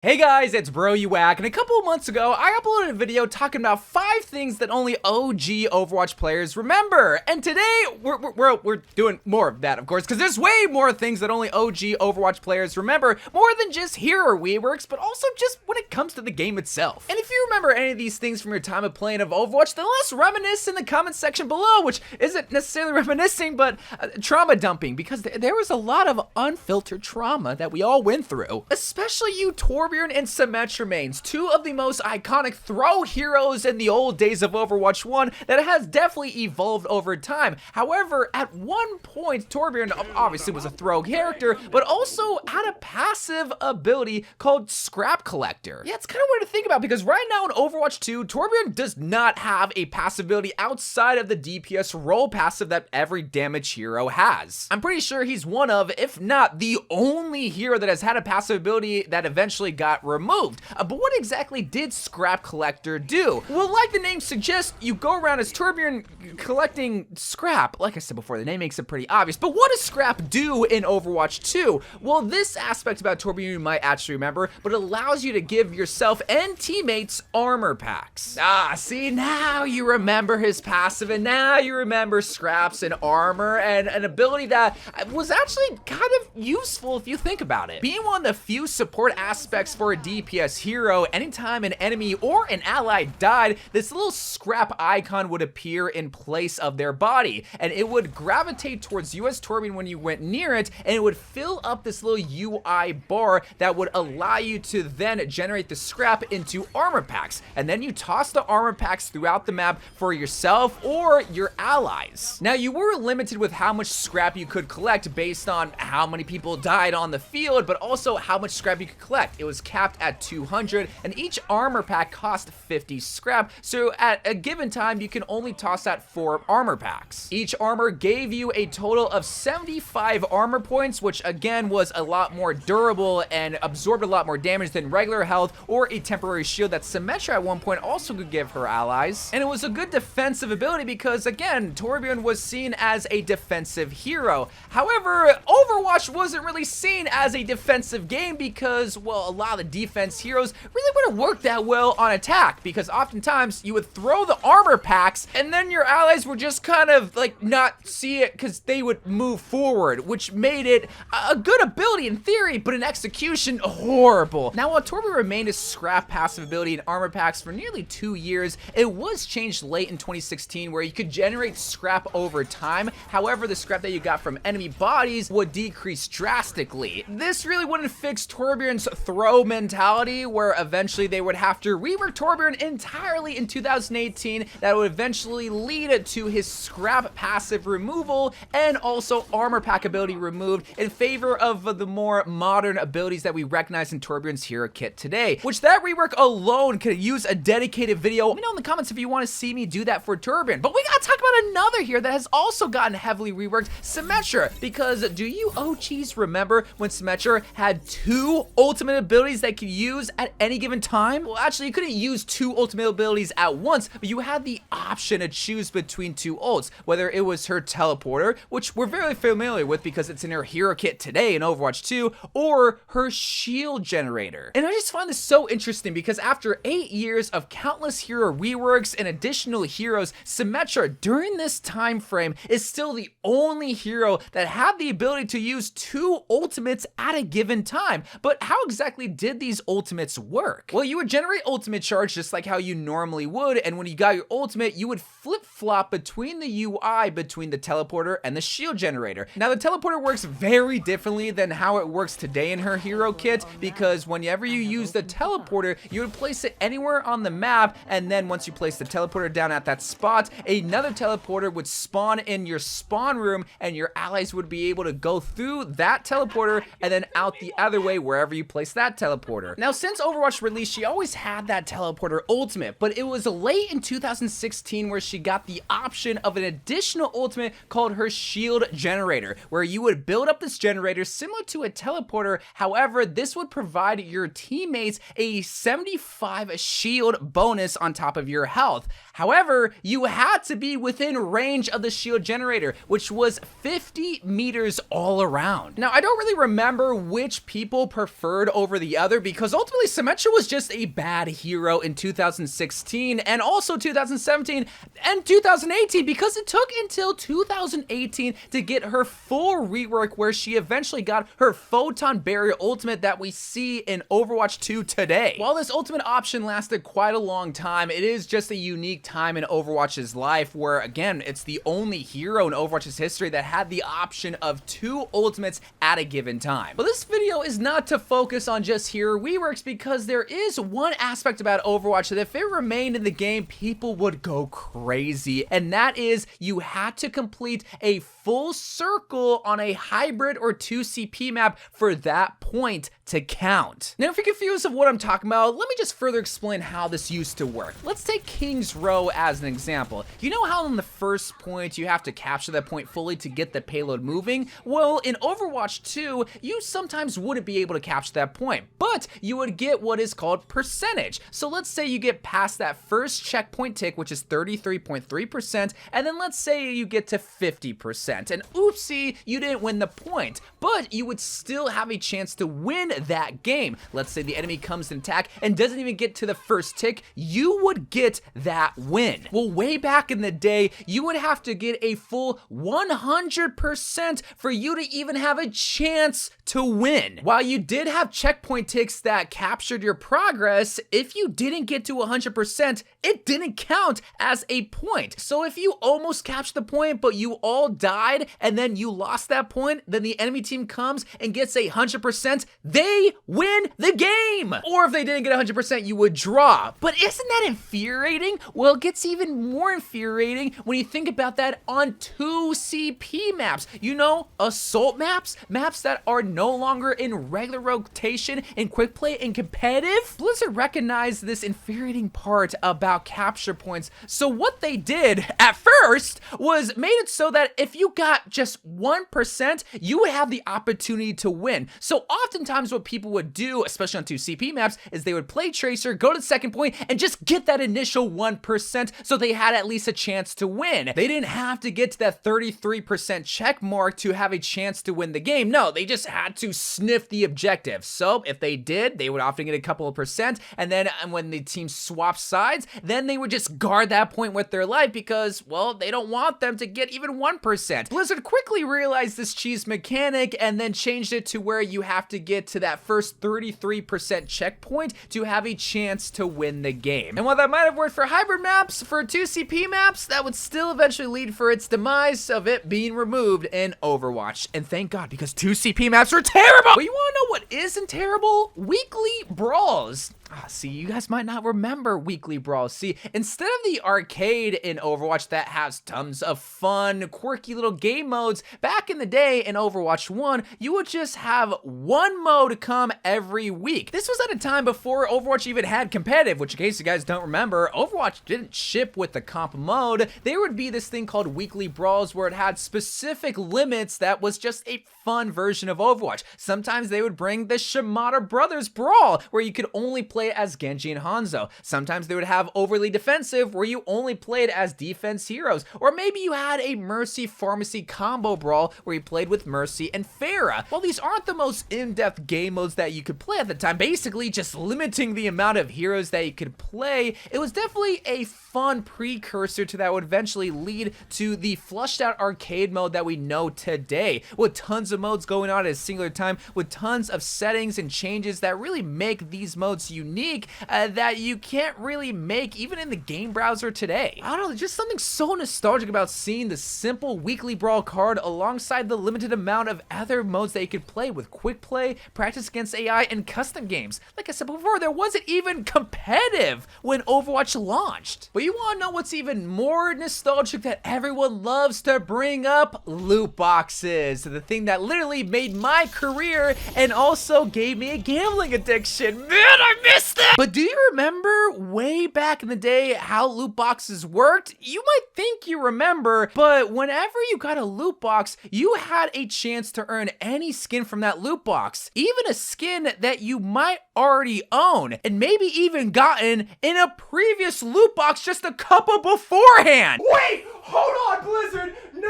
Hey guys, it's You WACK, and a couple of months ago, I uploaded a video talking about 5 things that only OG Overwatch players remember. And today, we're doing more of that, of course, because there's way more things that only OG Overwatch players remember, more than just hero reworks, but also just when it comes to the game itself. And if you remember any of these things from your time of playing of Overwatch, then let's reminisce in the comment section below, which isn't necessarily reminiscing, but trauma dumping, because there was a lot of unfiltered trauma that we all went through, especially you Torbjorn and Symmetra mains, 2 of the most iconic throw heroes in the old days of Overwatch 1 that has definitely evolved over time. However, at one point, Torbjorn obviously was a throw character, but also had a passive ability called Scrap Collector. Yeah, it's kind of weird to think about because right now in Overwatch 2, Torbjorn does not have a passive ability outside of the DPS role passive that every damage hero has. I'm pretty sure he's one of, if not the only hero that has had a passive ability that eventually got removed. But what exactly did Scrap Collector do? Well, like the name suggests, you go around as Torbjorn collecting scrap. Like I said before, the name makes it pretty obvious. But what does scrap do in Overwatch 2? Well, this aspect about Torbjorn you might actually remember, but it allows you to give yourself and teammates armor packs. Ah, see, now you remember his passive, and now you remember scraps and armor, and an ability that was actually kind of useful if you think about it. Being one of the few support aspects for a DPS hero, anytime an enemy or an ally died, this little scrap icon would appear in place of their body, and it would gravitate towards you as Torbjorn when you went near it, and it would fill up this little UI bar that would allow you to then generate the scrap into armor packs, and then you toss the armor packs throughout the map for yourself or your allies. Now, you were limited with how much scrap you could collect based on how many people died on the field, but also how much scrap you could collect. It was capped at 200, and each armor pack cost 50 scrap, so at a given time you can only toss out 4 armor packs. Each armor gave you a total of 75 armor points, which again was a lot more durable and absorbed a lot more damage than regular health or a temporary shield that Symmetra at one point also could give her allies. And it was a good defensive ability because again, Torbjorn was seen as a defensive hero. However, Overwatch wasn't really seen as a defensive game because, well, a lot of the defense heroes really wouldn't work that well on attack, because oftentimes you would throw the armor packs and then your allies would just kind of like not see it because they would move forward, which made it a good ability in theory, but in execution, horrible. Now, while Torbjorn remained a scrap passive ability in armor packs for nearly 2 years, it was changed late in 2016 where you could generate scrap over time. However, the scrap that you got from enemy bodies would decrease drastically. This really wouldn't fix Torbjorn's throw mentality, where eventually they would have to rework Torbjorn entirely in 2018. That would eventually lead to his scrap passive removal and also armor pack ability removed in favor of the more modern abilities that we recognize in Torbjorn's hero kit today, which that rework alone could use a dedicated video. Let me know in the comments if you want to see me do that for Torbjorn. But we gotta talk about another here that has also gotten heavily reworked, Symmetra, because do you OGs remember when Symmetra had 2 ultimate abilities that could use at any given time? Well, actually, you couldn't use 2 ultimate abilities at once, but you had the option to choose between 2 ults, whether it was her teleporter, which we're very familiar with because it's in her hero kit today in Overwatch 2, or her shield generator. And I just find this so interesting because after 8 years of countless hero reworks and additional heroes, Symmetra during this time frame is still the only hero that had the ability to use 2 ultimates at a given time. But how exactly did these ultimates work? Well, you would generate ultimate charge just like how you normally would, and when you got your ultimate, you would flip-flop between the UI between the teleporter and the shield generator. Now, the teleporter works very differently than how it works today in her hero kit, because whenever you use the teleporter, you would place it anywhere on the map, and then once you place the teleporter down at that spot, another teleporter would spawn in your spawn room, and your allies would be able to go through that teleporter and then out the other way wherever you place that teleporter. Now, since Overwatch release, she always had that teleporter ultimate, but it was late in 2016 where she got the option of an additional ultimate called her shield generator, where you would build up this generator similar to a teleporter. However, this would provide your teammates a 75 shield bonus on top of your health. However, you had to be within range of the shield generator, which was 50 meters all around. Now, I don't really remember which people preferred over the the other, because ultimately Symmetra was just a bad hero in 2016 and also 2017 and 2018, because it took until 2018 to get her full rework, where she eventually got her Photon Barrier ultimate that we see in Overwatch 2 today. While this ultimate option lasted quite a long time, it is just a unique time in Overwatch's life where, again, it's the only hero in Overwatch's history that had the option of 2 ultimates at a given time. But this video is not to focus on just hero reworks, because there is one aspect about Overwatch that if it remained in the game, people would go crazy, and that is you had to complete a full circle on a hybrid or 2CP map for that point to count. Now, if you're confused of what I'm talking about, let me just further explain how this used to work. Let's take King's Row as an example. You know how on the first point you have to capture that point fully to get the payload moving? Well, in Overwatch 2, you sometimes wouldn't be able to capture that point, but you would get what is called percentage. So let's say you get past that first checkpoint tick, which is 33.3%, and then let's say you get to 50%. And oopsie, you didn't win the point, but you would still have a chance to win that game. Let's say the enemy comes and attack and doesn't even get to the first tick, you would get that win. Well, way back in the day, you would have to get a full 100% for you to even have a chance to win. While you did have checkpoint ticks that captured your progress, if you didn't get to 100%, it didn't count as a point. So if you almost captured the point, but you all died, and then you lost that point, then the enemy team comes and gets 100%, they win the game. Or if they didn't get 100%, you would draw. But isn't that infuriating? Well, it gets even more infuriating when you think about that on 2CP maps. You know, assault maps, maps that are no longer in regular rotation, in quick play, and competitive. Blizzard recognized this infuriating part about capture points. So what they did at first was made it so that if you got just 1%, you would have the opportunity to win. So oftentimes what people would do, especially on 2CP maps, is they would play Tracer, go to the second point, and just get that initial 1% so they had at least a chance to win. They didn't have to get to that 33% check mark to have a chance to win the game. No, they just had to sniff the objective. So if they did, they would often get a couple of percent, and then when the team swapped sides, then they would just guard that point with their life because, well, they don't want them to get even 1%. Blizzard quickly realized this cheese mechanic and then changed it to where you have to get to that first 33% checkpoint to have a chance to win the game. And while that might have worked for hybrid maps, for 2CP maps, that would still eventually lead for its demise of it being removed in Overwatch. And thank God, because 2CP maps are terrible! But you wanna know what isn't terrible? Weekly Brawls. See, you guys might not remember weekly Brawls. See, instead of the arcade in Overwatch that has tons of fun, quirky little game modes, back in the day in Overwatch 1, you would just have one mode come every week. This was at a time before Overwatch even had competitive, which in case you guys don't remember, Overwatch didn't ship with the comp mode. There would be this thing called weekly Brawls where it had specific limits that was just a fun version of Overwatch. Sometimes they would bring the Symmetra Brothers Brawl, where you could only play as Genji and Hanzo. Sometimes they would have overly defensive, where you only played as defense heroes. Or maybe you had a Mercy Pharmacy combo brawl, where you played with Mercy and Pharah. While these aren't the most in-depth game modes that you could play at the time, basically just limiting the amount of heroes that you could play, it was definitely a fun precursor to that would eventually lead to the flushed out arcade mode that we know today, with tons of modes going on at a singular time, with tons of settings and changes that really make these modes unique that you can't really make even in the game browser today. I don't know, there's just something so nostalgic about seeing the simple weekly brawl card alongside the limited amount of other modes that you could play with quick play, practice against AI, and custom games. Like I said before, there wasn't even competitive when Overwatch launched. But you want to know what's even more nostalgic that everyone loves to bring up? Loot boxes. The thing that literally made my career and also gave me a gambling addiction. Man, I missed that! But do you remember way back in the day how loot boxes worked? You might think you remember, but whenever you got a loot box, you had a chance to earn any skin from that loot box. Even a skin that you might already own, and maybe even gotten in a previous loot box just a couple beforehand. Wait, hold on, Blizzard. No,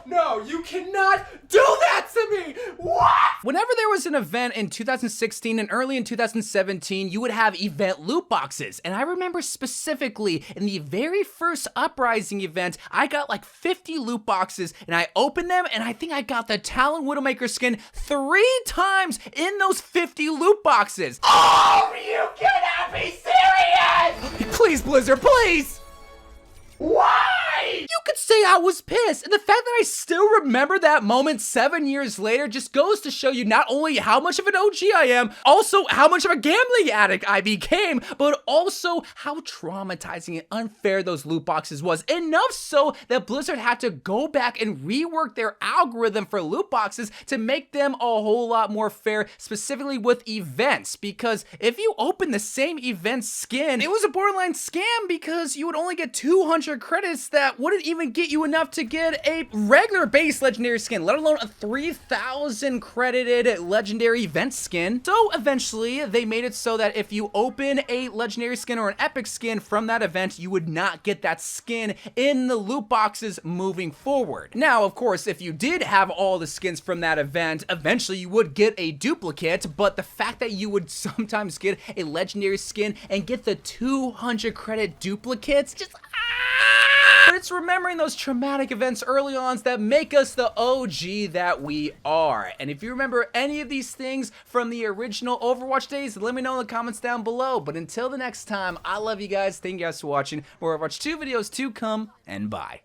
No, you cannot do that to me! What? Whenever there was an event in 2016 and early in 2017, you would have event loot boxes. And I remember specifically in the very first Uprising event, I got like 50 loot boxes and I opened them and I think I got the Talon Widowmaker skin 3 times in those 50 loot boxes. Oh, you cannot be serious! Please, Blizzard, please! Why? You could say I was pissed, and the fact that I still remember that moment 7 years later just goes to show you not only how much of an OG I am, also how much of a gambling addict I became, but also how traumatizing and unfair those loot boxes was. Enough so that Blizzard had to go back and rework their algorithm for loot boxes to make them a whole lot more fair, specifically with events, because if you open the same event skin, it was a borderline scam because you would only get 200 credits that wouldn't even get you enough to get a regular base legendary skin, let alone a 3,000 credited legendary event skin. So eventually they made it so that if you open a legendary skin or an epic skin from that event, you would not get that skin in the loot boxes moving forward. Now, of course, if you did have all the skins from that event, eventually you would get a duplicate, but the fact that you would sometimes get a legendary skin and get the 200 credit duplicates, just but it's remembering those traumatic events early on that make us the OG that we are. And if you remember any of these things from the original Overwatch days, let me know in the comments down below. But until the next time, I love you guys. Thank you guys for watching. More Overwatch 2 videos to come, and bye.